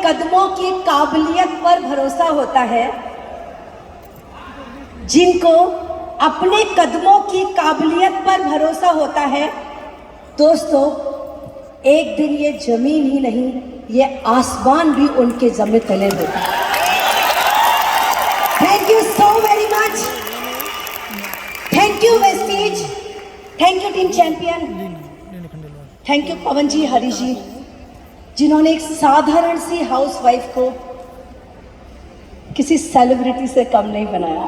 कदमों की काबिलियत पर भरोसा होता है, जिनको अपने कदमों की काबिलियत पर भरोसा होता है, दोस्तों एक दिन ये जमीन ही नहीं, ये आसमान भी उनके जमे तले होता है। Thank you so very much, thank you Vestige, thank you team champion, thank you Pavan ji, Hari ji, जिन्होंने एक साधारण सी हाउसवाइफ को किसी सेलिब्रिटी से कम नहीं बनाया।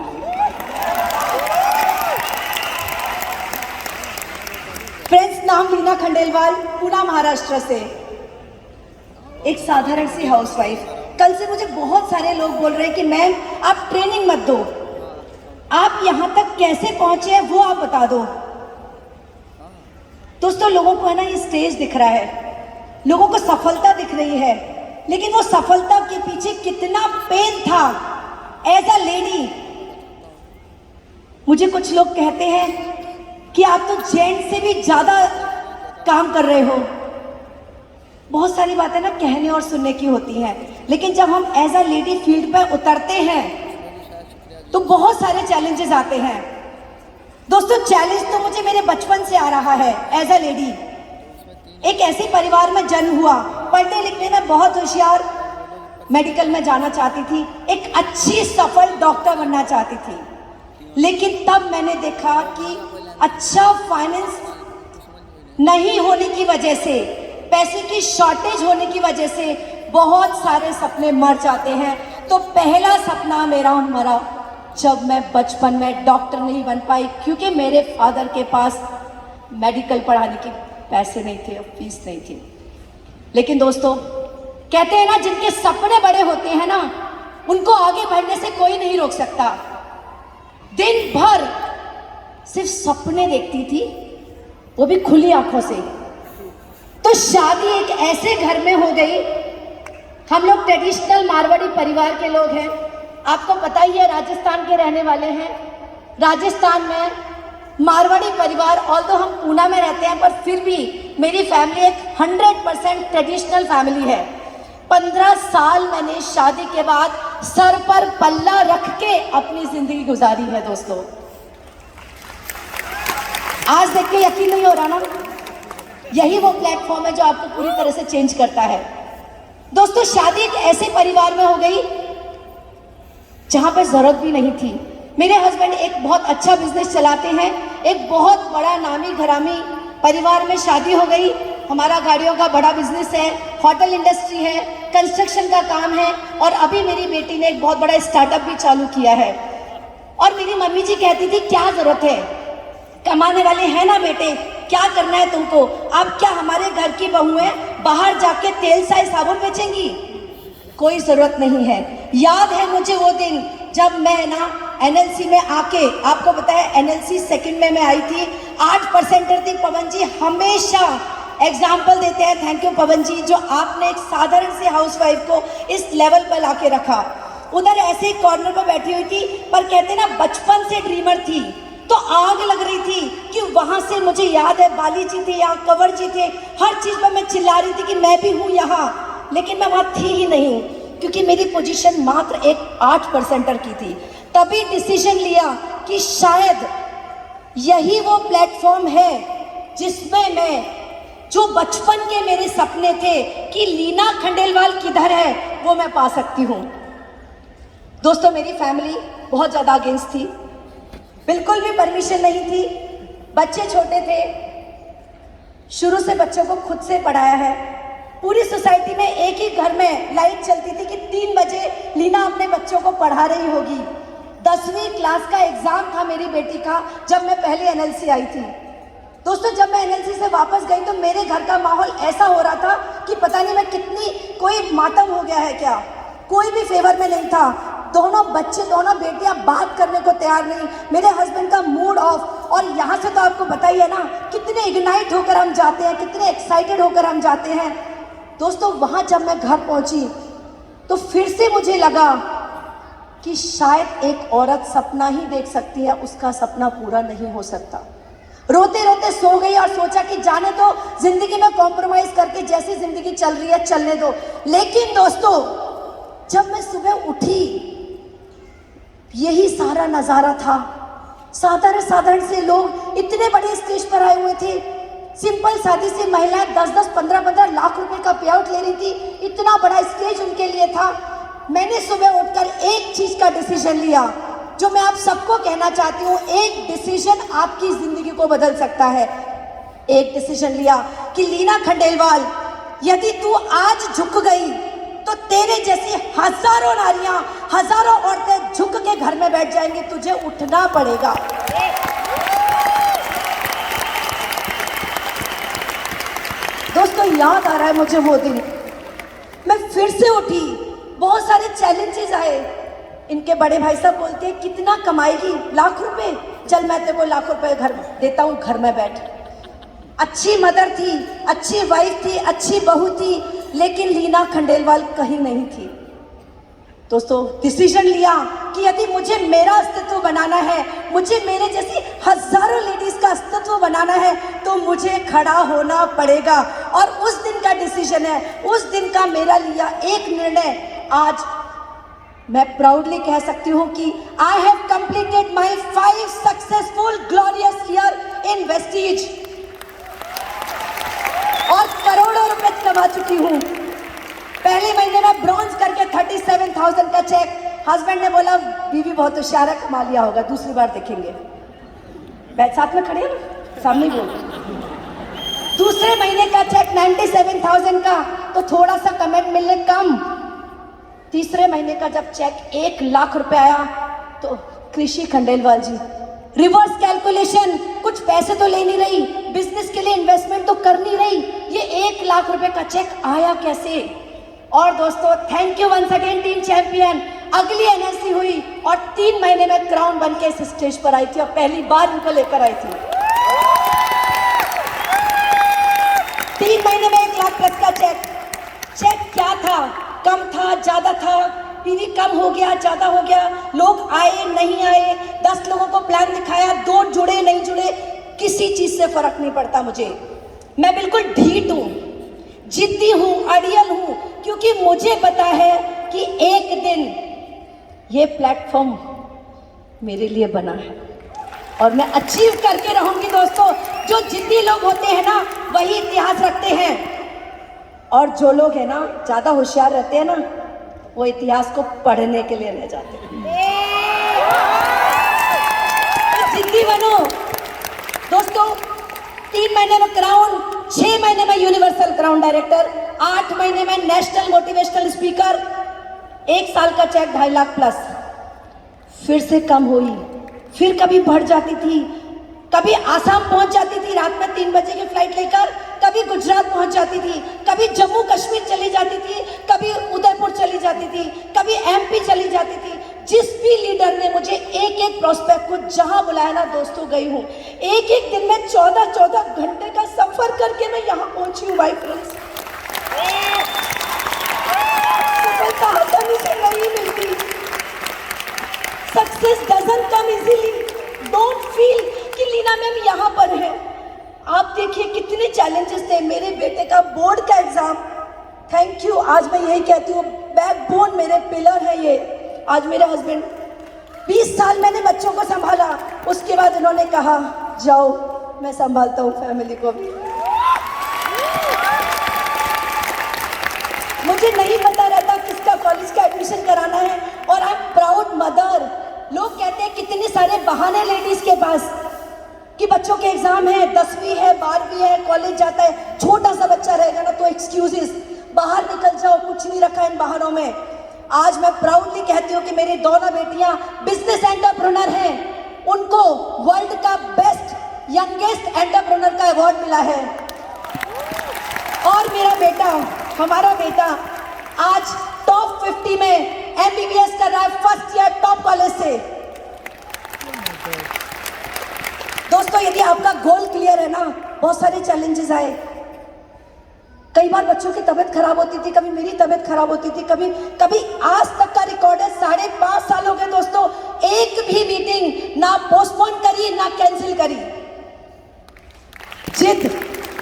फ्रेंड्स, नाम लीना खंडेलवाल, पुणे महाराष्ट्र से, एक साधारण सी हाउसवाइफ। कल से मुझे बहुत सारे लोग बोल रहे हैं कि मैम आप ट्रेनिंग मत दो, आप यहां तक कैसे पहुंचे हैं वो आप बता दो। दोस्तों लोगों को है ना, ये स्टेज दिख रहा है, लोगों को सफलता दिख रही है, लेकिन वो सफलता के पीछे कितना पेन था एज अ लेडी। मुझे कुछ लोग कहते हैं कि आप तो जेंट्स से भी ज्यादा काम कर रहे हो। बहुत सारी बातें ना कहने और सुनने की होती हैं, लेकिन जब हम एज अ लेडी फील्ड पर उतरते हैं तो बहुत सारे चैलेंजेस आते हैं। दोस्तों चैलेंज तो मुझे मेरे बचपन से आ रहा है। एज अ लेडी एक ऐसे परिवार में जन्म हुआ, पढ़ने लिखने में बहुत होशियार, मेडिकल में जाना चाहती थी, एक अच्छी सफल डॉक्टर बनना चाहती थी, लेकिन तब मैंने देखा कि अच्छा फाइनेंस नहीं होने की वजह से, पैसे की शॉर्टेज होने की वजह से बहुत सारे सपने मर जाते हैं। तो पहला सपना मेरा मरा जब मैं बचपन में डॉक्टर नहीं बन पाई, क्योंकि मेरे फादर के पास मेडिकल पढ़ाने के पैसे नहीं थे, फीस नहीं थी। लेकिन दोस्तों कहते हैं ना, जिनके सपने बड़े होते हैं ना, उनको आगे बढ़ने से कोई नहीं रोक सकता। दिन भर सिर्फ सपने देखती थी, वो भी खुली आंखों से। तो शादी एक ऐसे घर में हो गई, हम लोग ट्रेडिशनल मारवाड़ी परिवार के लोग हैं, आपको पता ही है, राजस्थान के रहने वाले हैं। राजस्थान में मारवाड़ी परिवार, ऑल्दो हम पुणे में रहते हैं, पर फिर भी मेरी फैमिली एक 100% ट्रेडिशनल फैमिली है। 15 साल मैंने शादी के बाद सर पर पल्ला रख के अपनी जिंदगी गुजारी है। दोस्तों आज देख के यकीन नहीं हो रहा ना, यही वो प्लेटफॉर्म है जो आपको पूरी तरह से चेंज करता है। दोस्तों शादी एक ऐसे परिवार में हो गई जहां पर जरूरत भी नहीं थी। मेरे हस्बैंड एक बहुत अच्छा बिजनेस चलाते हैं, एक बहुत बड़ा नामी घरामी परिवार में शादी हो गई। हमारा गाड़ियों का बड़ा बिजनेस है, होटल इंडस्ट्री है, कंस्ट्रक्शन का काम है, और अभी मेरी बेटी ने एक बहुत बड़ा स्टार्टअप भी चालू किया है। और मेरी मम्मी जी कहती थी क्या जरूरत है, कमाने वाले हैं ना बेटे, क्या करना है तुमको, अब क्या हमारे घर की बहू है, बाहर जाके तेल साई साबुन बेचेंगी, कोई जरूरत नहीं है। याद है मुझे वो दिन जब मैं ना एनएलसी में आके, आपको पता है एनएलसी सेकंड में मैं आई थी, 8% थी। पवन जी हमेशा एग्जाम्पल देते हैं, थैंक यू पवन जी, जो आपने एक साधारण सी हाउसवाइफ को इस लेवल पर लाके रखा। उधर ऐसे कॉर्नर पर बैठी हुई थी, पर कहते ना बचपन से ड्रीमर थी, तो आग लग रही थी कि वहां से, मुझे याद है बाली जी थे यहाँ, कंवर जी थे, हर चीज में मैं चिल्ला रही थी कि मैं भी हूँ यहाँ, लेकिन मैं वहां थी ही नहीं, क्योंकि मेरी पोजीशन मात्र एक 8%er की थी। तभी डिसीजन लिया कि शायद यही वो प्लेटफॉर्म है जिसमें मैं, जो बचपन के मेरे सपने थे कि लीना खंडेलवाल किधर है, वो मैं पा सकती हूँ। दोस्तों मेरी फैमिली बहुत ज्यादा अगेंस्ट थी, बिल्कुल भी परमिशन नहीं थी, बच्चे छोटे थे, शुरू से बच्चों को खुद से पढ़ाया है। पूरी सोसाइटी में एक ही घर में लाइट चलती थी कि 3 बजे लीना अपने बच्चों को पढ़ा रही होगी। 10वीं क्लास का एग्जाम था मेरी बेटी का जब मैं पहले एनएलसी आई थी। दोस्तों जब मैं एनएलसी से वापस गई तो मेरे घर का माहौल ऐसा हो रहा था कि पता नहीं मैं कितनी, कोई मातम हो गया है क्या, कोई भी फेवर में नहीं था। दोनों बच्चे, दोनों बेटियां बात करने को तैयार नहीं, मेरे हस्बैंड का मूड ऑफ। और यहाँ से तो आपको पता ही है ना कितने इग्नाइट होकर हम जाते हैं, कितने एक्साइटेड होकर हम जाते हैं। दोस्तों वहाँ जब मैं घर पहुँची तो फिर से मुझे लगा कि शायद एक औरत सपना ही देख सकती है, उसका सपना पूरा नहीं हो सकता। रोते रोते सो गई और सोचा कि जाने दो, जिंदगी में कॉम्प्रोमाइज करके जैसी जिंदगी चल रही है चलने दो। लेकिन दोस्तों, जब मैं सुबह उठी, यही सारा नजारा था। साधारण साधारण से लोग इतने बड़े स्टेज पर आए हुए थे। सिंपल सादी सी महिलाएं 10-10, 15-15 लाख रुपए का पे आउट ले रही थी। इतना बड़ा स्टेज उनके लिए था। मैंने सुबह उठकर एक चीज का डिसीजन लिया, जो मैं आप सबको कहना चाहती हूँ। एक डिसीजन आपकी जिंदगी को बदल सकता है। एक डिसीजन लिया कि लीना खंडेलवाल, यदि तू आज झुक गई तो तेरे जैसी हजारों नारियां, हजारों औरतें झुक के घर में बैठ जाएंगी, तुझे उठना पड़ेगा। दोस्तों, याद आ रहा है मुझे वो दिन, मैं फिर से उठी। बहुत सारे चैलेंजेस आए। इनके बड़े भाई साहब बोलते हैं, कितना कमाएगी? लाख रुपए? चल मैं तेरे को लाख रुपए घर देता हूँ, घर में बैठ। अच्छी मदर थी, अच्छी वाइफ थी, अच्छी बहू थी, लेकिन लीना खंडेलवाल कहीं नहीं थी। दोस्तों, डिसीजन लिया कि यदि मुझे मेरा अस्तित्व बनाना है, मुझे मेरे जैसी हजारों लेडीज का अस्तित्व बनाना है, तो मुझे खड़ा होना पड़ेगा। और उस दिन का डिसीजन है, उस दिन का मेरा लिया एक निर्णय। आज मैं प्राउडली कह सकती हूँ कि I have completed my 5 successful glorious year in Vestige और करोड़ों रुपए कमा चुकी हूँ। पहले महीने में ब्रॉन्ज करके 37,000 का चेक। हस्बैंड ने बोला, बीवी बहुत होशियार है, कमा लिया होगा, दूसरी बार देखेंगे। बैठ साथ में खड़े हैं ना, सामने बोल। दूसरे महीने का चेक 97,000 का, तो थोड़ा सा कमेंट मिलने कम। तीसरे महीने का जब चेक 1 लाख रुपए आया, तो कृषि खंडेलवाल जी, रिवर्स कैलकुलेशन, कुछ पैसे तो ले नहीं रही, बिजनेस के लिए इन्वेस्टमेंट तो कर नहीं रही, ये 1 लाख रुपए का चेक आया कैसे? और दोस्तों, thank you once again team champion. अगली एनएससी हुई और 3 महीने में क्राउन बन के इस स्टेज पर आई थी और पहली बार इनको लेकर आई थी। 3 महीने में 1 लाख प्लस का चेक। चेक क्या था? कम था, ज्यादा था, पीवी कम हो गया, ज्यादा हो गया, लोग आए नहीं आए, 10 लोगों को प्लान दिखाया, 2 जुड़े नहीं जुड़े, किसी चीज से फर्क नहीं पड़ता मुझे। मैं बिल्कुल ढीठ हूं, जिद्दी हूं, अड़ियल हूं, क्योंकि मुझे पता है कि एक दिन ये प्लेटफॉर्म मेरे लिए बना है और मैं अचीव करके रहूंगी। दोस्तों, जो जिद्दी लोग होते हैं ना, वही इतिहास रखते हैं, और जो लोग है ना, ज्यादा होशियार रहते हैं ना, वो इतिहास को पढ़ने के लिए रह जाते हैं। जिद्दी बनो दोस्तों। 3 महीने में क्राउन, 6 महीने में यूनिवर्सल क्राउन डायरेक्टर, 8 महीने में नेशनल मोटिवेशनल स्पीकर, 1 साल का चेक 2.5 लाख प्लस। फिर से कम हुई, फिर कभी बढ़ जाती थी, कभी आसाम पहुंच जाती थी रात में 3 बजे की फ्लाइट लेकर, कभी गुजरात पहुंच जाती थी, कभी जम्मू कश्मीर चली जाती थी, कभी उदयपुर चली जाती थी, कभी एमपी चली जाती थी। जिस भी लीडर ने मुझे एक प्रोस्पेक्ट को जहां बुलाया ना दोस्तों, गई हूं। एक दिन में 14 घंटे का सफर करके मैं यहां पहुंची हूं भाई फ्रेंड्स। सफलता आसानी से नहीं मिलती। Success doesn't come easily. Don't feel कि लीना मैम यहाँ पर है। आप देखिए कितने चैलेंजेस थे। मेरे बेटे का बोर्ड का एग्जाम, थैंक यू, आज मैं यही कहती हूँ, बैकबोन मेरे पिलर है ये। आज मेरे हस्बैंड, 20 साल मैंने बच्चों को संभाला, उसके बाद इन्होंने कहा जाओ मैं संभालता हूँ फैमिली को भी। मुझे नहीं पता रहता किसका कॉलेज का एडमिशन कराना है, और आई एम प्राउड मदर। लोग कहते हैं कितने सारे बहाने लेडीज के पास कि बच्चों के एग्जाम है, 10वीं है, 12वीं है, कॉलेज जाता है, छोटा सा बच्चा रहेगा ना तो एक्सक्यूजेस, बाहर निकल जाओ, कुछ नहीं रखा इन बहानों में। आज मैं प्राउडली कहती हूँ कि मेरी दोनों बेटियां बिजनेस एंटरप्रेन्योर हैं। उनको वर्ल्ड का बेस्ट यंगेस्ट एंटरप्रेन्योर का अवार्ड मिला है। और मेरा बेटा, हमारा बेटा आज टॉप 50 में एमबीबीएस कर रहा है, फर्स्ट ईयर टॉप कॉलेज से। दोस्तों, यदि आपका गोल क्लियर है ना, बहुत सारे चैलेंजेस आए। कई बार बच्चों की तबीयत खराब होती थी, कभी मेरी तबीयत खराब होती थी, कभी आज तक का रिकॉर्ड है 5.5 साल हो गए दोस्तों, एक भी मीटिंग ना पोस्टपोन करी ना कैंसिल करी। जिद,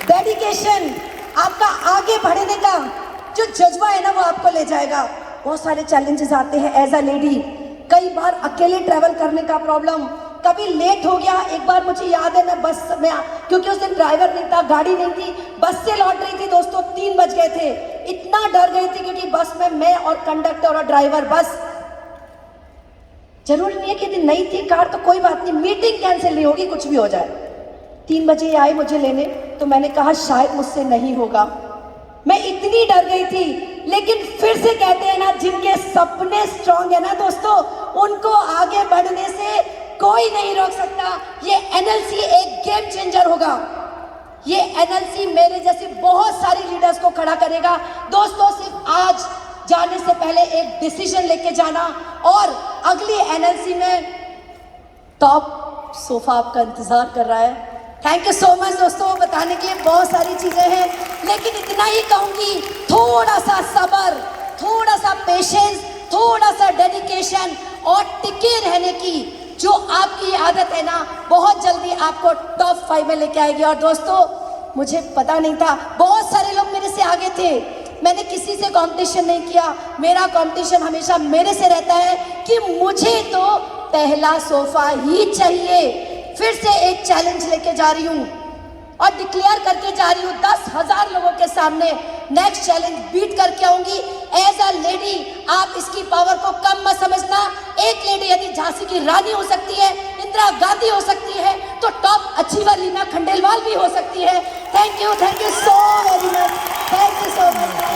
डेडिकेशन, आपका आगे बढ़ने का जो जज्बा है ना वो आपको ले जाएगा। बहुत सारे चैलेंजेस आते हैं एज अ लेडी, कई बार अकेले ट्रैवल करने का प्रॉब्लम, कभी लेट हो गया। एक बार मुझे याद है मैं बस में, क्योंकि उस दिन ड्राइवर नहीं था, गाड़ी नहीं थी, बस से लौट रही थी दोस्तों, 3 बज गए थे। इतना डर गई थी क्योंकि बस में मैं और कंडक्टर और ड्राइवर, बस जरूरी नहीं है कि यदि नहीं थी कार तो कोई बात नहीं, मीटिंग कैंसिल नहीं होगी, कुछ भी हो जाए। 3 बजे आए मुझे लेने, तो मैंने कहा शायद मुझसे नहीं होगा, मैं इतनी डर गई थी। लेकिन फिर से कहते हैं ना, जिनके सपने स्ट्रांग है ना दोस्तों, उनको आगे बढ़ने से कोई नहीं रोक सकता। ये एनएलसी एक गेम चेंजर होगा। ये एनएलसी मेरे जैसे बहुत सारी लीडर्स को खड़ा करेगा। दोस्तों सिर्फ आज जाने से पहले एक डिसीजन लेके जाना, और अगली एनएलसी में टॉप सोफा आपका इंतजार कर रहा है। थैंक यू सो मच दोस्तों, बताने के लिए बहुत सारी चीजें हैं, लेकिन इतना ही कहूंगी, थोड़ा सा सब्र, थोड़ा सा पेशेंस, थोड़ा सा डेडिकेशन और टिके रहने की जो आपकी आदत है ना, बहुत जल्दी आपको टॉप 5 में लेके आएगी। और दोस्तों मुझे पता नहीं था, बहुत सारे लोग मेरे से आगे थे, मैंने किसी से कंपटीशन नहीं किया। मेरा कंपटीशन हमेशा मेरे से रहता है कि मुझे तो पहला सोफा ही चाहिए। फिर से एक चैलेंज लेके जा रही हूँ और डिक्लेयर करके जा रही हूँ 10,000 लोगों के सामने, नेक्स्ट चैलेंज बीट करके आऊंगी। एज अ लेडी आप इसकी पावर को कम मत समझना। एक लेडी यदि झांसी की रानी हो सकती है, इंदिरा गांधी हो सकती है, तो टॉप अचीवर लीना खंडेलवाल भी हो सकती है। Thank you so very much, thank you so much.